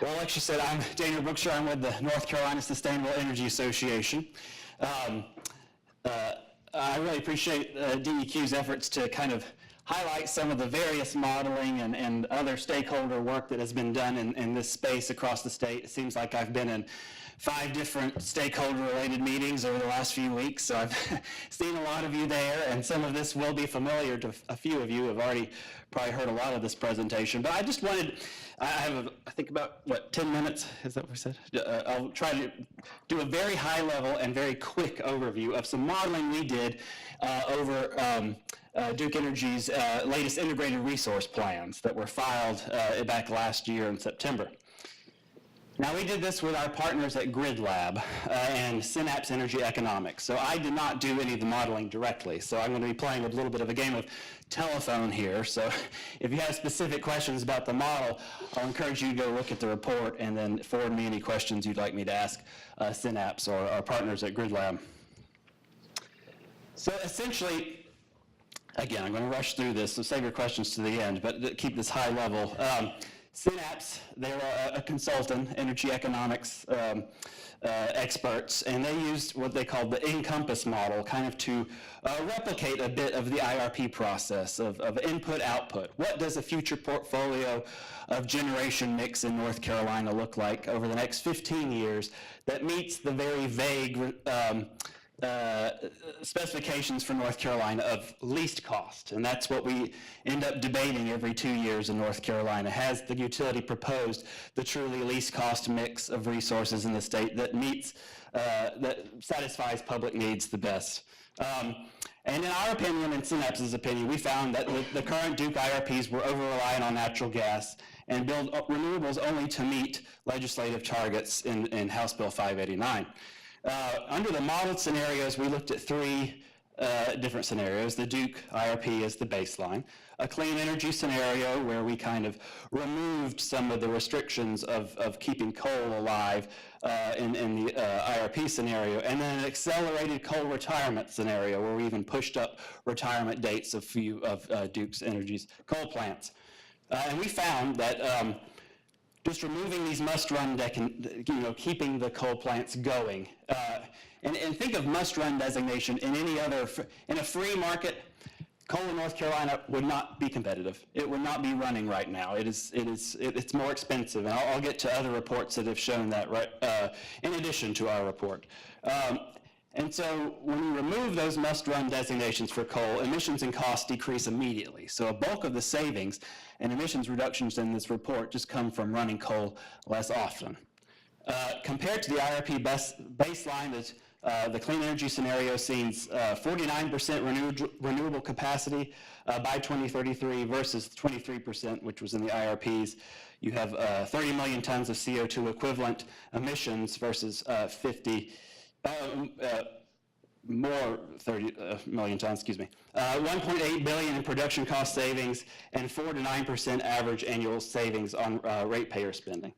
Well, like she said, I'm Daniel Brookshire. I'm with the North Carolina Sustainable Energy Association. I really appreciate DEQ's efforts to kind of highlight some of the various modeling and other stakeholder work that has been done in this space across the state. It seems like I've been in 5 different stakeholder-related meetings over the last few weeks, so I've seen a lot of you there, and some of this will be familiar to a few of you who have already probably heard a lot of this presentation. But I just wanted, I have, I think about, 10 minutes? Is that what we said? I'll try to do a very high-level and very quick overview of some modeling we did over Duke Energy's latest integrated resource plans that were filed back last year in September. Now, we did this with our partners at Grid Lab and Synapse Energy Economics. So I did not do any of the modeling directly. So I'm going to be playing a little bit of a game of telephone here. So if you have specific questions about the model, I'll encourage you to go look at the report and then forward me any questions you'd like me to ask Synapse or our partners at Grid Lab. So essentially, again, I'm going to rush through this, so save your questions to the end, but keep this high level. Synapse, they're a consultant, energy economics experts, and they used what they called the Encompass model kind of to replicate a bit of the IRP process of input-output. What does a future portfolio of generation mix in North Carolina look like over the next 15 years that meets the very vague specifications for North Carolina of least cost, and that's what we end up debating every 2 years in North Carolina. Has the utility proposed the truly least cost mix of resources in the state that meets, that satisfies public needs the best? And in our opinion, in Synapse's opinion, we found that the current Duke IRPs were over-reliant on natural gas and build renewables only to meet legislative targets in House Bill 589. Under the modeled scenarios, we looked at 3 different scenarios. The Duke IRP is the baseline. A clean energy scenario where we kind of removed some of the restrictions of keeping coal alive in the IRP scenario. And then an accelerated coal retirement scenario where we even pushed up retirement dates of few of Duke's Energy's coal plants. And we found that just removing these must-run, keeping the coal plants going. And think of must-run designation in any other, in a free market, coal in North Carolina would not be competitive. It would not be running right now. It's more expensive, and I'll get to other reports that have shown that, right, in addition to our report. And so when you remove those must-run designations for coal, emissions and costs decrease immediately. So a bulk of the savings and emissions reductions in this report just come from running coal less often. Compared to the IRP baseline, the clean energy scenario sees 49% renewable capacity by 2033 versus 23%, which was in the IRPs. You have 30 million tons of CO2 equivalent emissions versus 30 million tons, excuse me. 1.8 billion in production cost savings and 4 to 9% average annual savings on ratepayer spending.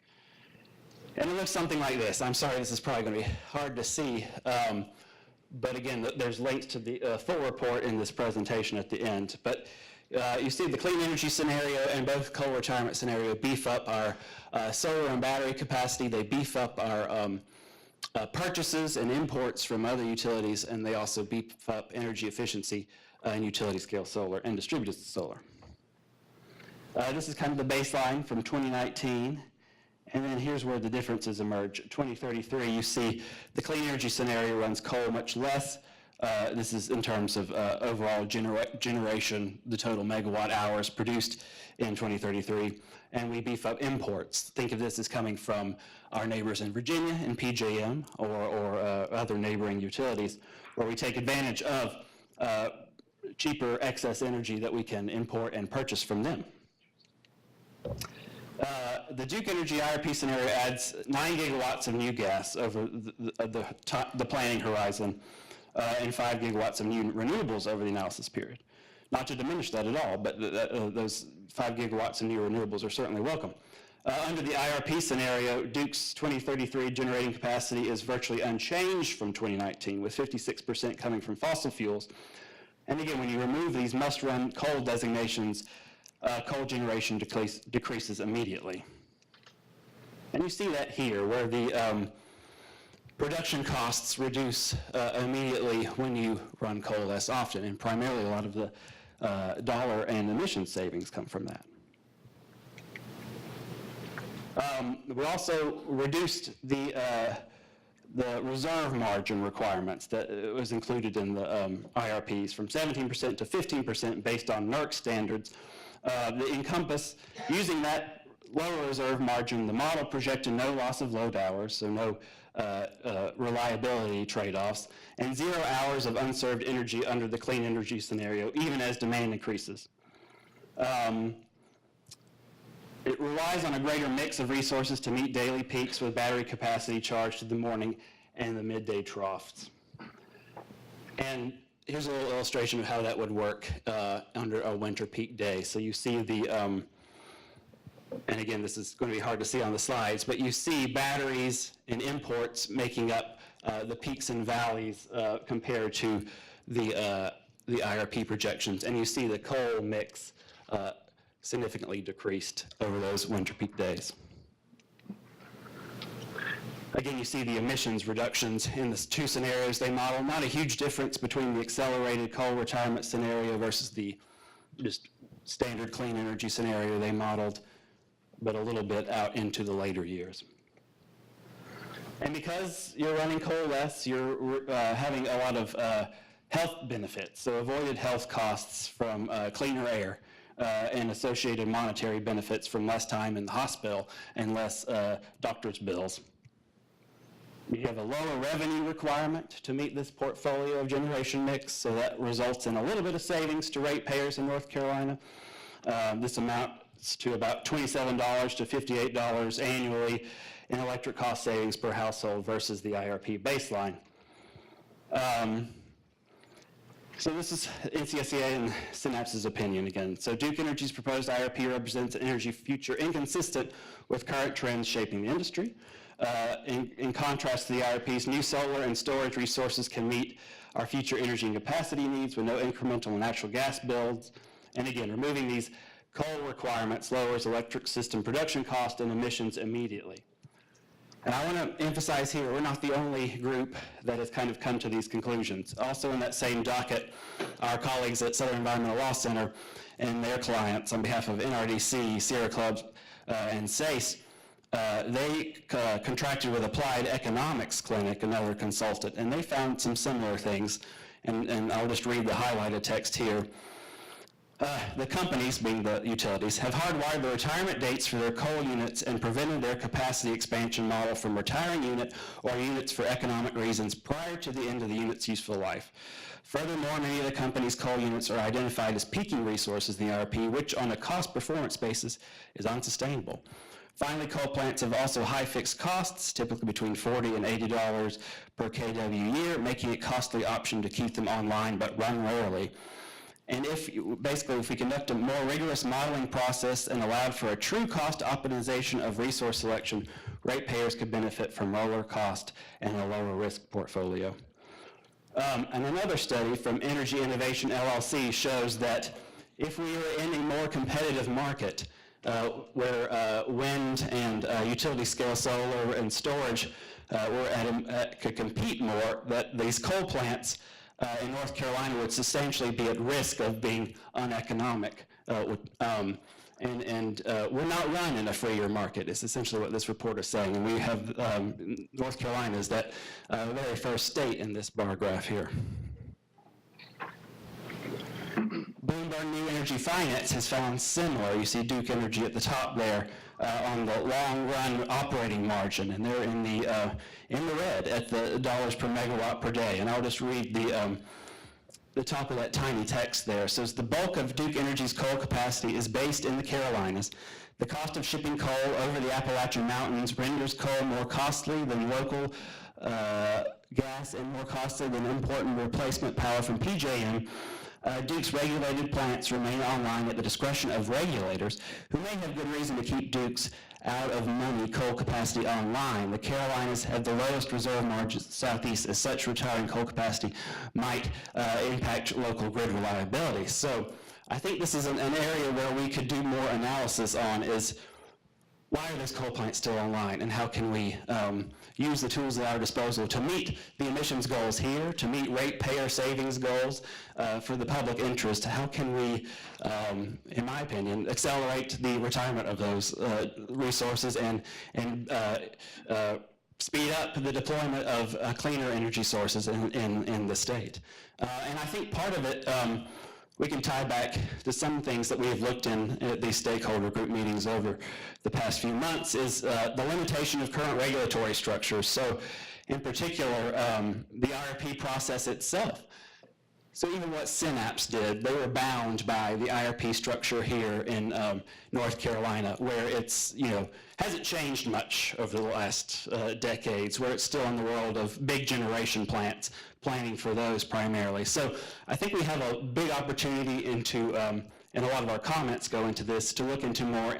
And it looks something like this. I'm sorry, this is probably going to be hard to see, but again, there's links to the full report in this presentation at the end. But you see the clean energy scenario and both coal retirement scenario beef up our solar and battery capacity. They beef up our purchases and imports from other utilities, and they also beef up energy efficiency in utility scale solar and distributed solar. This is kind of the baseline from 2019, and then here's where the differences emerge. 2033, you see the clean energy scenario runs coal much less. This is in terms of overall generation, the total megawatt hours produced in 2033, and we beef up imports. Think of this as coming from our neighbors in Virginia and PJM or other neighboring utilities, where we take advantage of cheaper excess energy that we can import and purchase from them. The Duke Energy IRP scenario adds 9 gigawatts of new gas over the planning horizon and 5 gigawatts of new renewables over the analysis period. Not to diminish that at all, but those 5 gigawatts of new renewables are certainly welcome. Under the IRP scenario, Duke's 2033 generating capacity is virtually unchanged from 2019, with 56% coming from fossil fuels. And again, when you remove these must-run coal designations, coal generation decreases immediately. And you see that here, where the production costs reduce immediately when you run coal less often, and primarily a lot of the dollar and emission savings come from that. We also reduced the reserve margin requirements that was included in the IRPs from 17% to 15% based on NERC standards. The Encompass, using that lower reserve margin, the model projected no loss of load hours, so no reliability trade-offs, and 0 hours of unserved energy under the clean energy scenario, even as demand increases. It relies on a greater mix of resources to meet daily peaks with battery capacity charged to the morning and the midday troughs. And here's a little illustration of how that would work under a winter peak day. So you see the, and again, this is going to be hard to see on the slides, but you see batteries and imports making up the peaks and valleys compared to the IRP projections. And you see the coal mix significantly decreased over those winter peak days. Again, you see the emissions reductions in the two scenarios they model. Not a huge difference between the accelerated coal retirement scenario versus the just standard clean energy scenario they modeled, but a little bit out into the later years. And because you're running coal less, you're having a lot of health benefits, so avoided health costs from cleaner air, and associated monetary benefits from less time in the hospital and less doctor's bills. You have a lower revenue requirement to meet this portfolio of generation mix, so that results in a little bit of savings to ratepayers in North Carolina. This amounts to about $27 to $58 annually in electric cost savings per household versus the IRP baseline. So this is NCSEA and Synapse's opinion again. So Duke Energy's proposed IRP represents an energy future inconsistent with current trends shaping the industry. In contrast to the IRP's, new solar and storage resources can meet our future energy and capacity needs with no incremental natural gas builds. And again, removing these coal requirements lowers electric system production cost and emissions immediately. And I want to emphasize here, we're not the only group that has kind of come to these conclusions. Also in that same docket, our colleagues at Southern Environmental Law Center and their clients on behalf of NRDC, Sierra Club, and SACE, they contracted with Applied Economics Clinic, another consultant, and they found some similar things. And I'll just read the highlighted text here. The companies, being the utilities, have hardwired the retirement dates for their coal units and prevented their capacity expansion model from retiring unit or units for economic reasons prior to the end of the unit's useful life. Furthermore, many of the company's coal units are identified as peaking resources in the IRP, which on a cost performance basis is unsustainable. Finally, coal plants have also high fixed costs, typically between $40 and $80 per kW year, making it a costly option to keep them online but run rarely. And if we conduct a more rigorous modeling process and allowed for a true cost optimization of resource selection, ratepayers could benefit from lower cost and a lower risk portfolio. And another study from Energy Innovation LLC shows that if we were in a more competitive market where wind and utility scale solar and storage could compete more, that these coal plants in North Carolina would substantially be at risk of being uneconomic. And we're not run in a freer market, is essentially what this report is saying. And we have North Carolina is that very first state in this bar graph here. Bloomberg New Energy Finance has found similar. You see Duke Energy at the top there on the long-run operating margin, and they're in the red at the dollars per megawatt per day. And I'll just read the top of that tiny text there. It says the bulk of Duke Energy's coal capacity is based in the Carolinas. The cost of shipping coal over the Appalachian Mountains renders coal more costly than local gas and more costly than importing replacement power from PJM. Duke's regulated plants remain online at the discretion of regulators who may have good reason to keep Duke's out of money coal capacity online. The Carolinas have the lowest reserve margins Southeast. As such, retiring coal capacity might impact local grid reliability. So I think this is an area where we could do more analysis on is why are those coal plants still online, and how can we use the tools at our disposal to meet the emissions goals here, to meet ratepayer savings goals for the public interest? How can we, in my opinion, accelerate the retirement of those resources and speed up the deployment of cleaner energy sources in the state? And I think part of it, we can tie back to some things that we have looked in at these stakeholder group meetings over the past few months, is the limitation of current regulatory structures. So in particular, the IRP process itself. So even what Synapse did, they were bound by the IRP structure here in North Carolina, where it's, hasn't changed much over the last decades, where it's still in the world of big generation plants, planning for those primarily. So I think we have a big opportunity into, and a lot of our comments go into this, to look into more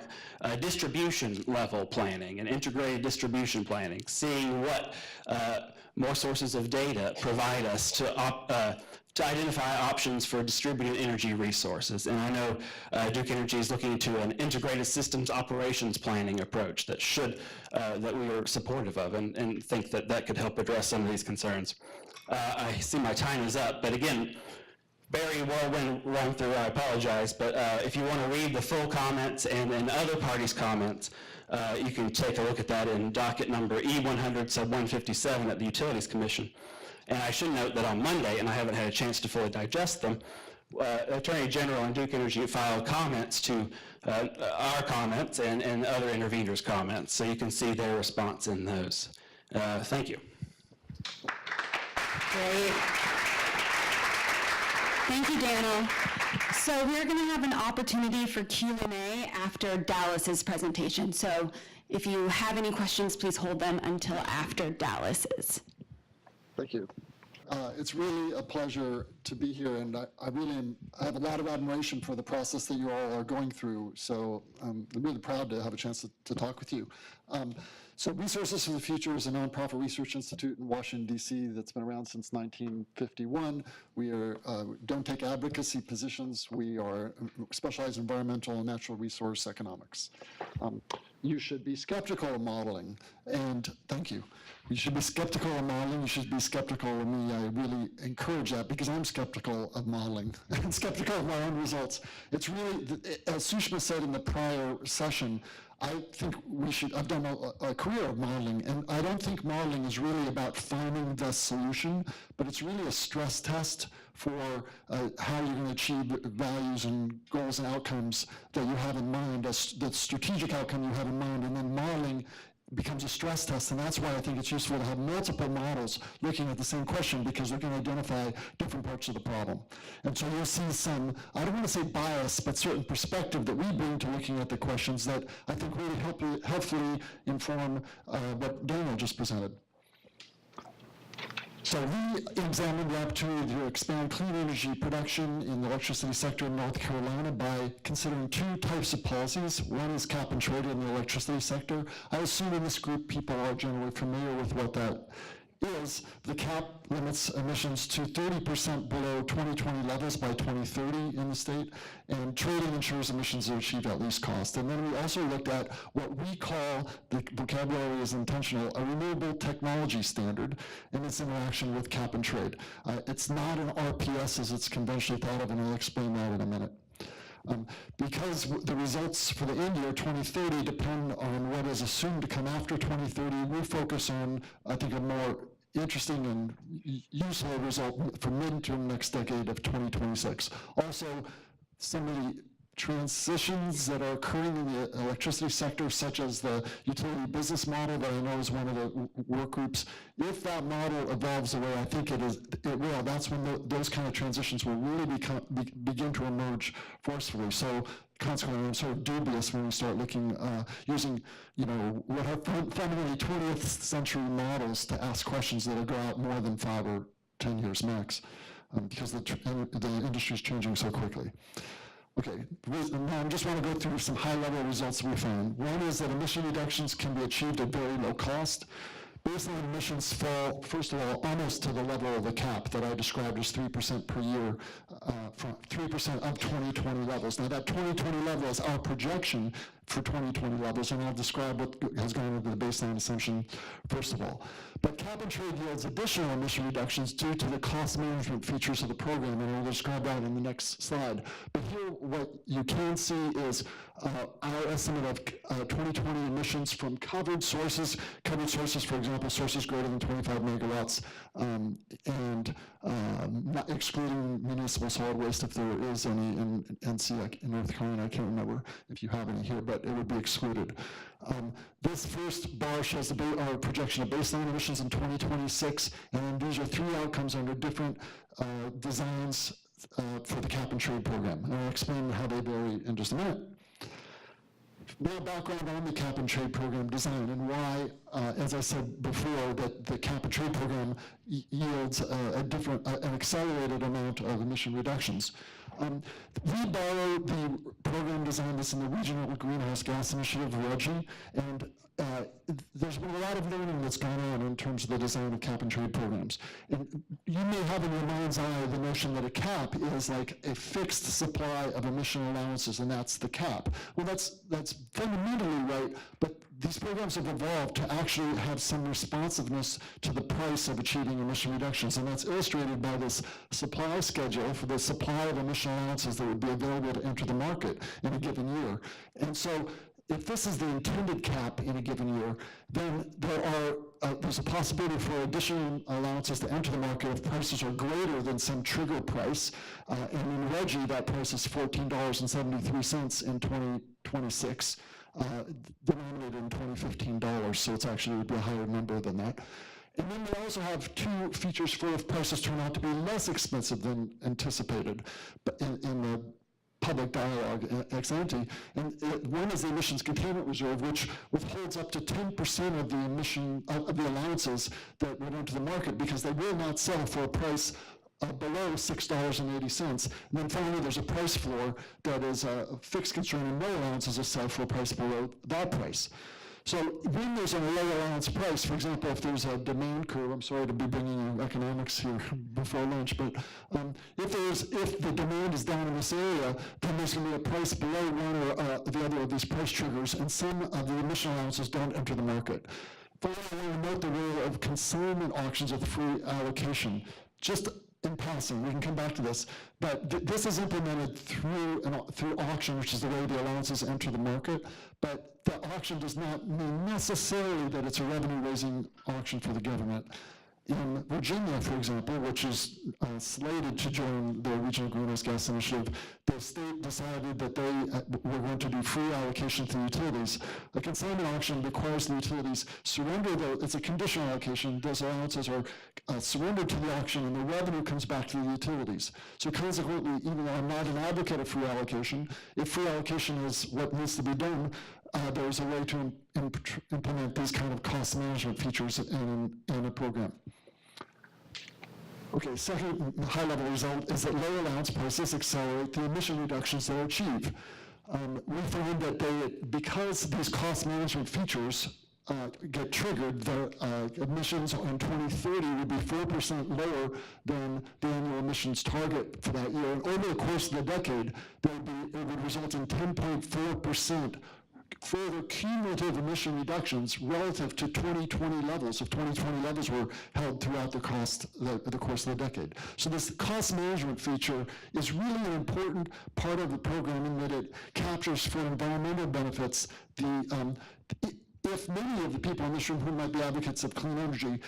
distribution level planning and integrated distribution planning, seeing what more sources of data provide us to identify options for distributed energy resources. And I know Duke Energy is looking into an integrated systems operations planning approach that that we are supportive of, and think that that could help address some of these concerns. I see my time is up, but again, very whirlwind run through, I apologize, but if you want to read the full comments and other parties' comments, you can take a look at that in docket number E100 sub 157 at the Utilities Commission. And I should note that on Monday, and I haven't had a chance to fully digest them, Attorney General and Duke Energy filed comments to our comments and other interveners' comments, so you can see their response in those. Thank you. Great. Thank you, Daniel. So we're going to have an opportunity for Q&A after Dallas's presentation. So if you have any questions, please hold them until after Dallas's. Thank you. It's really a pleasure to be here, and I have a lot of admiration for the process that you all are going through, so I'm really proud to have a chance to talk with you. So Resources for the Future is a nonprofit research institute in Washington, D.C. that's been around since 1951. We don't take advocacy positions. We are specialized in environmental and natural resource economics. You should be skeptical of modeling, and thank you. You should be skeptical of modeling. You should be skeptical of me. I really encourage that because I'm skeptical of modeling and skeptical of my own results. It's really, as Sushma said in the prior session, I think I've done a career of modeling, and I don't think modeling is really about finding the solution, but it's really a stress test for how you're going to achieve values and goals and outcomes that you have in mind, the strategic outcome you have in mind, and then modeling becomes a stress test, and that's why I think it's useful to have multiple models looking at the same question, because they're going to identify different parts of the problem. And so you'll see some, I don't want to say bias, but certain perspective that we bring to looking at the questions that I think really helpfully inform what Daniel just presented. So we examined the opportunity to expand clean energy production in the electricity sector in North Carolina by considering two types of policies. One is cap and trade in the electricity sector. I assume in this group people are generally familiar with what that is. The cap limits emissions to 30% below 2020 levels by 2030 in the state, and trading ensures emissions are achieved at least cost. And then we also looked at what we call, the vocabulary is intentional, a renewable technology standard in its interaction with cap and trade. It's not an RPS as it's conventionally thought of, and I'll explain that in a minute. Because the results for the end year, 2030, depend on what is assumed to come after 2030, we focus on, I think, a more interesting and useful result for mid to next decade of 2026. Also, some of the transitions that are occurring in the electricity sector, such as the utility business model that I know is one of the work groups, if that model evolves the way I think it will, that's when those kind of transitions will really begin to emerge forcefully. So consequently, I'm sort of dubious when we start looking, using, what are fundamentally 20th century models to ask questions that will go out more than 5 or 10 years max, because the industry is changing so quickly. Okay, now I just want to go through some high-level results we found. One is that emission reductions can be achieved at very low cost. Baseline emissions fall, first of all, almost to the level of the cap that I described as 3% per year, from 3% of 2020 levels. Now that 2020 level is our projection for 2020 levels, and I'll describe what has gone into the baseline assumption first of all. But cap and trade yields additional emission reductions due to the cost management features of the program, and I'll describe that in the next slide. But here, what you can see is our estimate of 2020 emissions from covered sources, for example, sources greater than 25 megawatts, and not excluding municipal solid waste if there is any in NC in North Carolina. I can't remember if you have any here, but it would be excluded. This first bar shows our projection of baseline emissions in 2026, and these are three outcomes under different designs for the cap and trade program. And I'll explain how they vary in just a minute. Now, background on the cap and trade program design and why, as I said before, that the cap and trade program yields an accelerated amount of emission reductions. We borrowed the program design that's in the Regional Greenhouse Gas Initiative, RGGI, and there's been a lot of learning that's gone on in terms of the design of cap and trade programs. And you may have in your mind's eye the notion that a cap is like a fixed supply of emission allowances, and that's the cap. Well, that's fundamentally right, but these programs have evolved to actually have some responsiveness to the price of achieving emission reductions, and that's illustrated by this supply schedule for the supply of emission allowances that would be available to enter the market in a given year. And so, if this is the intended cap in a given year, then there's a possibility for additional allowances to enter the market if prices are greater than some trigger price. And in RGGI, that price is $14.73 in 2026, denominated in 2015 dollars, so it's actually would be a higher number than that. And then we also have two features for if prices turn out to be less expensive than anticipated, but in the public dialogue ex ante, and one is the emissions containment reserve, which withholds up to 10% of the emission of the allowances that would enter the market because they will not sell for a price below $6.80. And then finally, there's a price floor that is a fixed constraint, and no allowances are sold for a price below that price. So when there's a low allowance price, for example, if there's a demand curve, I'm sorry to be bringing you economics here before lunch, but if the demand is down in this area, then there's going to be a price below one or the other of these price triggers, and some of the emission allowances don't enter the market. Finally, I want to note the role of consignment auctions with free allocation. Just in passing, we can come back to this, but this is implemented through auction, which is the way the allowances enter the market, but the auction does not mean necessarily that it's a revenue-raising auction for the government. In Virginia, for example, which is slated to join the Regional Greenhouse Gas Initiative, the state decided that they were going to do free allocation to the utilities. A consignment auction requires the utilities surrender, it's a conditional allocation, those allowances are surrendered to the auction and the revenue comes back to the utilities. So consequently, even though I'm not an advocate of free allocation, if free allocation is what needs to be done, there's a way to implement these kind of cost management features in a program. Okay, second high-level result is that low allowance prices accelerate the emission reductions they achieve. We find that because these cost management features get triggered, the emissions on 2030 would be 4% lower than the annual emissions target for that year. And over the course of the decade, it would result in 10.4% further cumulative emission reductions relative to 2020 levels, if 2020 levels were held throughout the course of the decade. So this cost management feature is really an important part of the program in that it captures for environmental benefits if many of the people in this room who might be advocates of clean energy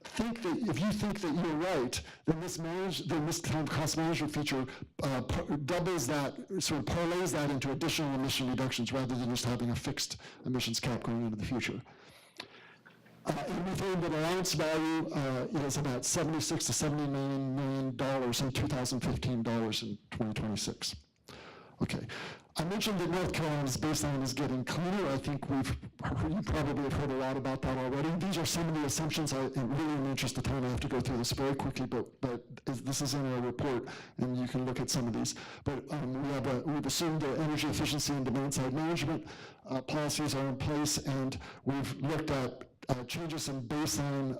think that if you think that you're right, then this kind of cost management feature doubles that, sort of parlays that into additional emission reductions rather than just having a fixed emissions cap going into the future. And we find that allowance value is about $76 to $70 million in 2015 dollars in 2026. Okay. I mentioned that North Carolina's baseline is getting cleaner. I think you probably have heard a lot about that already. These are some of the assumptions. Really, in the interest of time, I have to go through this very quickly, but this is in our report, and you can look at some of these. But we've assumed that energy efficiency and demand-side management policies are in place, and we've looked at changes in baseline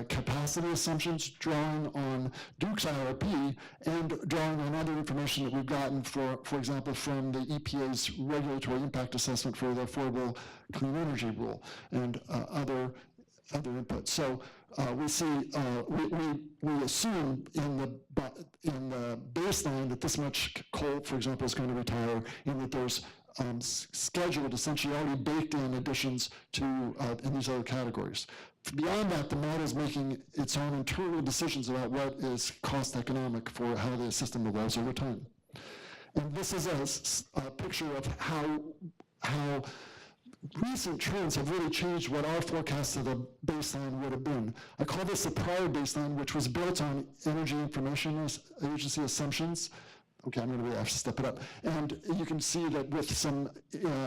capacity assumptions, drawing on Duke's IRP and drawing on other information that we've gotten, for example, from the EPA's regulatory impact assessment for the Affordable Clean Energy Rule and other inputs. So we see, we assume in the baseline that this much coal, for example, is going to retire, and that there's scheduled, essentially already baked in additions to in these other categories. Beyond that, the model is making its own internal decisions about what is cost economic for how the system evolves over time. And this is a picture of how recent trends have really changed what our forecast of the baseline would have been. I call this the prior baseline, which was built on Energy Information Agency assumptions. Okay, I'm going to have to step it up. And you can see that with some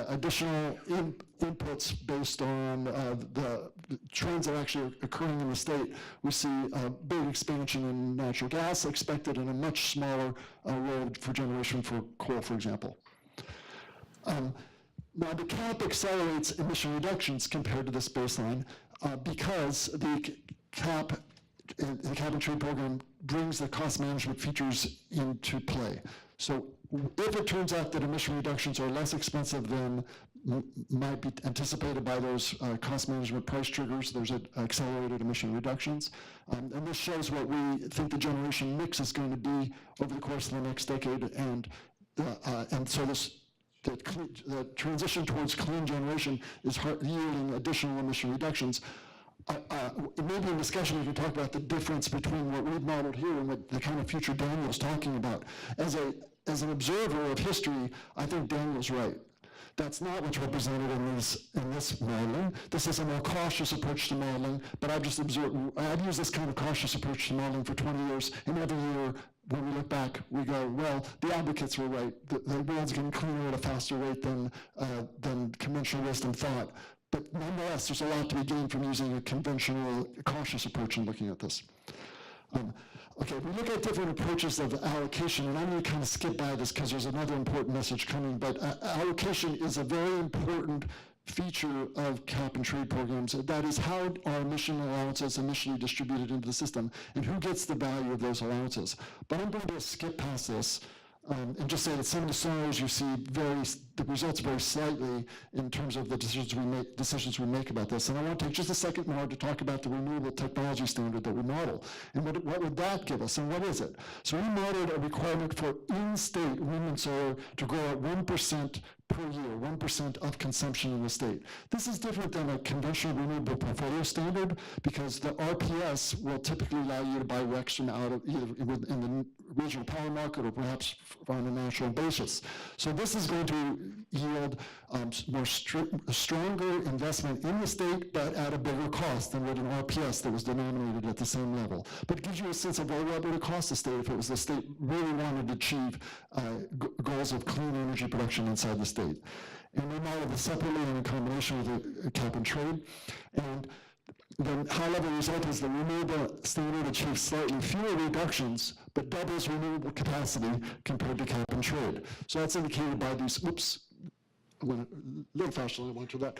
additional inputs based on the trends that are actually occurring in the state, we see a big expansion in natural gas expected and a much smaller role for generation for coal, for example. Now, the cap accelerates emission reductions compared to this baseline because the cap and trade program brings the cost management features into play. So if it turns out that emission reductions are less expensive than might be anticipated by those cost management price triggers, there's accelerated emission reductions. And this shows what we think the generation mix is going to be over the course of the next decade. And so the transition towards clean generation is yielding additional emission reductions. Maybe in discussion we can talk about the difference between what we've modeled here and what the kind of future Daniel's talking about. As an observer of history, I think Daniel's right. That's not what's represented in this modeling. This is a more cautious approach to modeling, but I've used this kind of cautious approach to modeling for 20 years, and every year when we look back, we go, well, the advocates were right. The world's getting cleaner at a faster rate than conventional wisdom thought. But nonetheless, there's a lot to be gained from using a conventional, cautious approach in looking at this. Okay, we look at different approaches of allocation, and I'm going to kind of skip by this because there's another important message coming, but allocation is a very important feature of cap and trade programs. That is how are emission allowances initially distributed into the system, and who gets the value of those allowances. But I'm going to skip past this and just say that some of the scenarios you see the results vary slightly in terms of the decisions we make about this. And I want to take just a second more to talk about the renewable technology standard that we model. And what would that give us, and what is it? So we modeled a requirement for in-state wind and solar to grow at 1% per year, 1% of consumption in the state. This is different than a conventional renewable portfolio standard because the RPS will typically allow you to buy RECs from out of either in the regional power market or perhaps on a national basis. So this is going to yield stronger investment in the state, but at a bigger cost than what an RPS that was denominated at the same level. But it gives you a sense of what would it cost the state if it was the state really wanted to achieve goals of clean energy production inside the state. And we model this separately in combination with the cap and trade. And the high-level result is the renewable standard achieves slightly fewer reductions, but doubles renewable capacity compared to cap and trade. So that's indicated by these, I went a little faster than I went to that.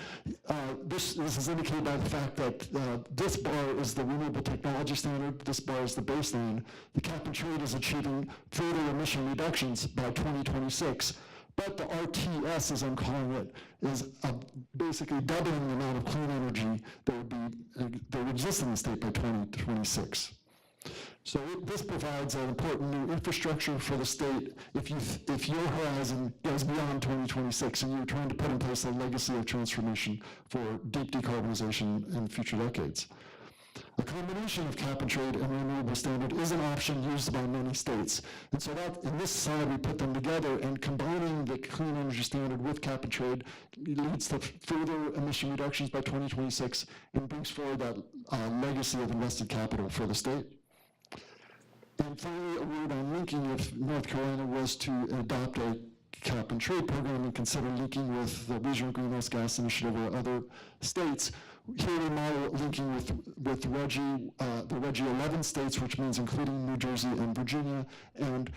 This is indicated by the fact that this bar is the renewable technology standard, this bar is the baseline. The cap and trade is achieving further emission reductions by 2026. But the RTS, as I'm calling it, is basically doubling the amount of clean energy that would exist in the state by 2026. So this provides an important new infrastructure for the state if your horizon goes beyond 2026 and you're trying to put in place a legacy of transformation for deep decarbonization in future decades. A combination of cap and trade and renewable standard is an option used by many states. And so that, in this slide, we put them together, and combining the clean energy standard with cap and trade leads to further emission reductions by 2026 and brings forward that legacy of invested capital for the state. And finally, a word on linking with North Carolina was to adopt a cap and trade program and consider linking with the Regional Greenhouse Gas Initiative or other states. Here we model linking with the RGGI 11 states, which means including New Jersey and Virginia. And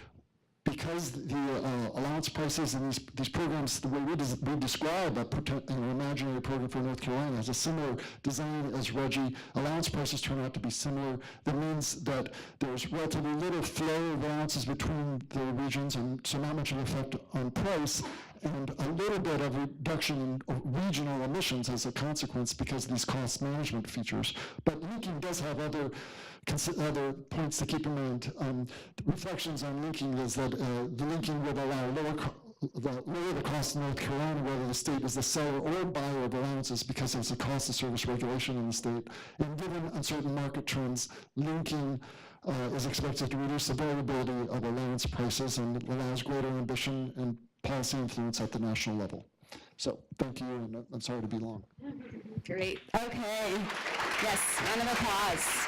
because the allowance prices in these programs, the way we describe an imaginary program for North Carolina has a similar design as RGGI. Allowance prices turn out to be similar. That means that there's relatively little flow of allowances between the regions, and so not much of an effect on price, and a little bit of reduction in regional emissions as a consequence because of these cost management features. But linking does have other points to keep in mind. Reflections on linking is that the linking would allow lower the cost in North Carolina, whether the state is the seller or buyer of allowances, because there's a cost of service regulation in the state. And given uncertain market trends, linking is expected to reduce the variability of allowance prices and allows greater ambition and policy influence at the national level. So thank you, and I'm sorry to be long. Great. Okay. Yes, round of applause.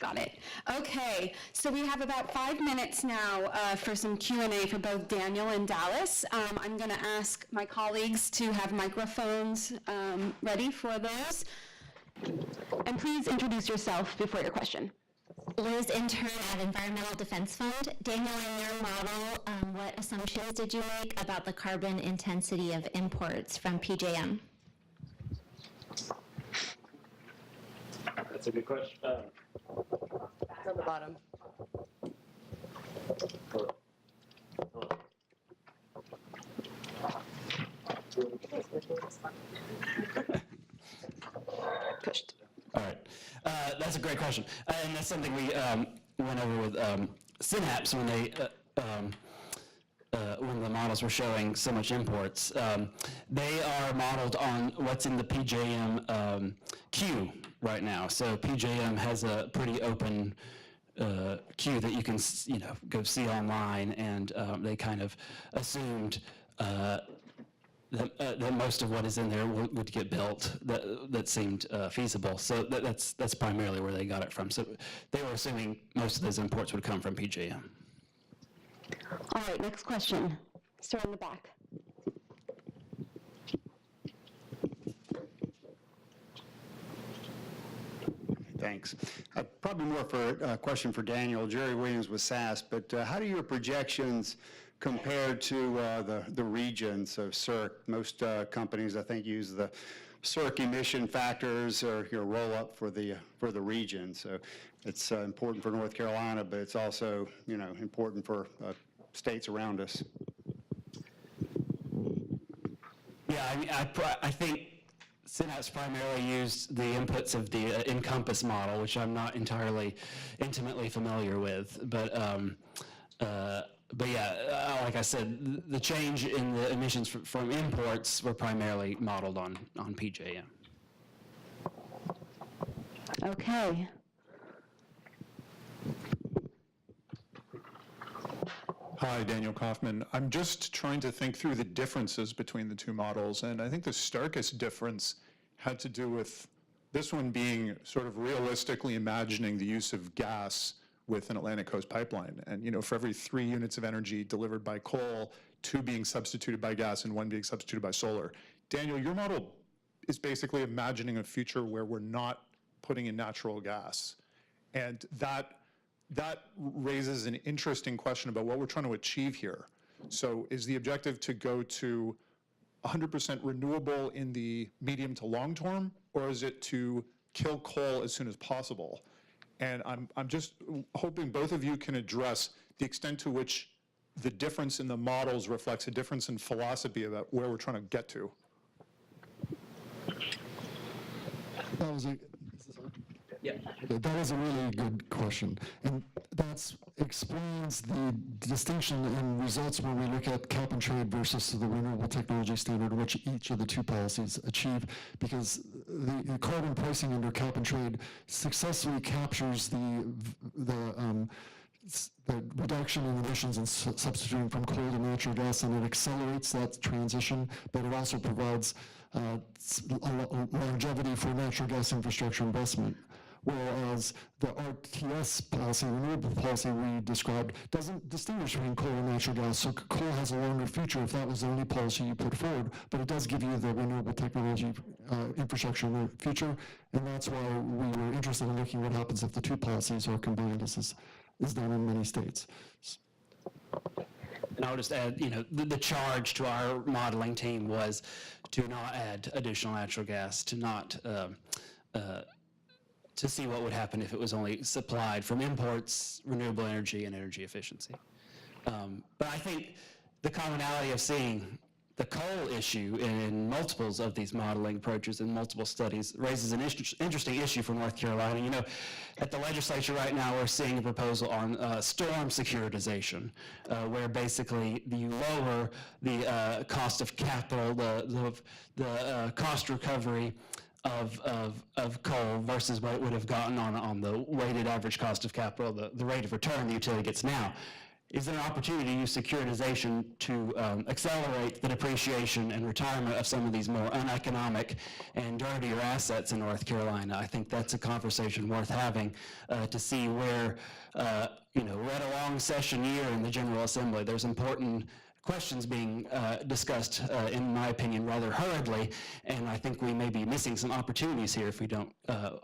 Got it. Okay, so we have about 5 minutes now for some Q&A for both Daniel and Dallas. I'm going to ask my colleagues to have microphones ready for those. And please introduce yourself before your question. Liz, intern at Environmental Defense Fund. Daniel, in your model, what assumptions did you make about the carbon intensity of imports from PJM? That's a good question. It's on the bottom. Pushed. All right. That's a great question. And that's something we went over with Synapse when they when the models were showing so much imports. They are modeled on what's in the PJM queue right now. So PJM has a pretty open queue that you can go see online, and they kind of assumed that most of what is in there would get built. That seemed feasible. So that's primarily where they got it from. So they were assuming most of those imports would come from PJM. All right, next question. Start in the back. Thanks. Probably more for a question for Daniel. Jerry Williams with SAS, but how do your projections compare to the regions of CERC? Most companies, I think, use the CERC emission factors or your roll-up for the region. So it's important for North Carolina, but it's also important for states around us. Yeah, I mean, I think Synapse primarily used the inputs of the Encompass model, which I'm not entirely intimately familiar with, but yeah, like I said, the change in the emissions from imports were primarily modeled on PJM. Okay. Hi, Daniel Kaufman. I'm just trying to think through the differences between the two models, and I think the starkest difference had to do with this one being sort of realistically imagining the use of gas with an Atlantic Coast pipeline. And for every 3 units of energy delivered by coal, 2 being substituted by gas and 1 being substituted by solar. Daniel, your model is basically imagining a future where we're not putting in natural gas. And that raises an interesting question about what we're trying to achieve here. So is the objective to go to 100% renewable in the medium to long term, or is it to kill coal as soon as possible? And I'm just hoping both of you can address the extent to which the difference in the models reflects a difference in philosophy about where we're trying to get to. That is a really good question, and that explains the distinction in results when we look at cap and trade versus the renewable technology standard, which each of the two policies achieve, because the carbon pricing under cap and trade successfully captures the reduction in emissions and substituting from coal to natural gas, and it accelerates that transition, but it also provides longevity for natural gas infrastructure investment. Whereas the RTS policy, renewable policy we described, doesn't distinguish between coal and natural gas. So coal has a longer future if that was the only policy you put forward, but it does give you the renewable technology infrastructure in the future, and that's why we were interested in looking at what happens if the two policies are combined. This is is done in many states. And I'll just add, the charge to our modeling team was to not add additional natural gas, to not, to see what would happen if it was only supplied from imports, renewable energy, and energy efficiency. But I think the commonality of seeing the coal issue in multiples of these modeling approaches and multiple studies raises an interesting issue for North Carolina. At the legislature right now, we're seeing a proposal on storm securitization, where basically you lower the cost of capital, the cost recovery of coal versus what it would have gotten on the weighted average cost of capital, the rate of return the utility gets now. Is there an opportunity to use securitization to accelerate the depreciation and retirement of some of these more uneconomic and dirtier assets in North Carolina? I think that's a conversation worth having to see where, we're at a long session year in the General Assembly. There's important questions being discussed, in my opinion, rather hurriedly, and I think we may be missing some opportunities here if we don't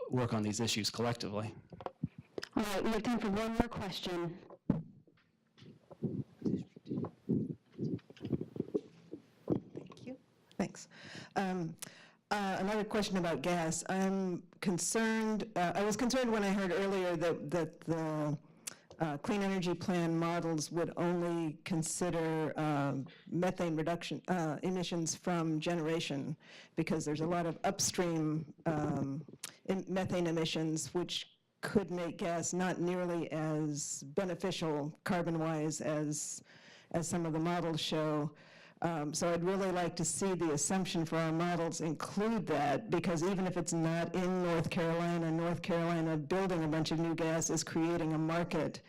work on these issues collectively. All right, we have time for one more question. Thank you. Thanks. Another question about gas. I'm concerned, I was concerned when I heard earlier that the Clean Energy Plan models would only consider methane reduction emissions from generation, because there's a lot of upstream methane emissions which could make gas not nearly as beneficial carbon-wise as some of the models show. So I'd really like to see the assumption for our models include that, because even if it's not in North Carolina building a bunch of new gas is creating a market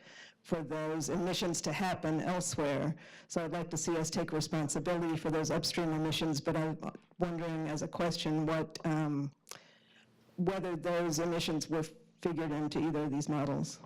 for those emissions to happen elsewhere. So I'd like to see us take responsibility for those upstream emissions, but I'm wondering as a question whether those emissions were figured into either of these models.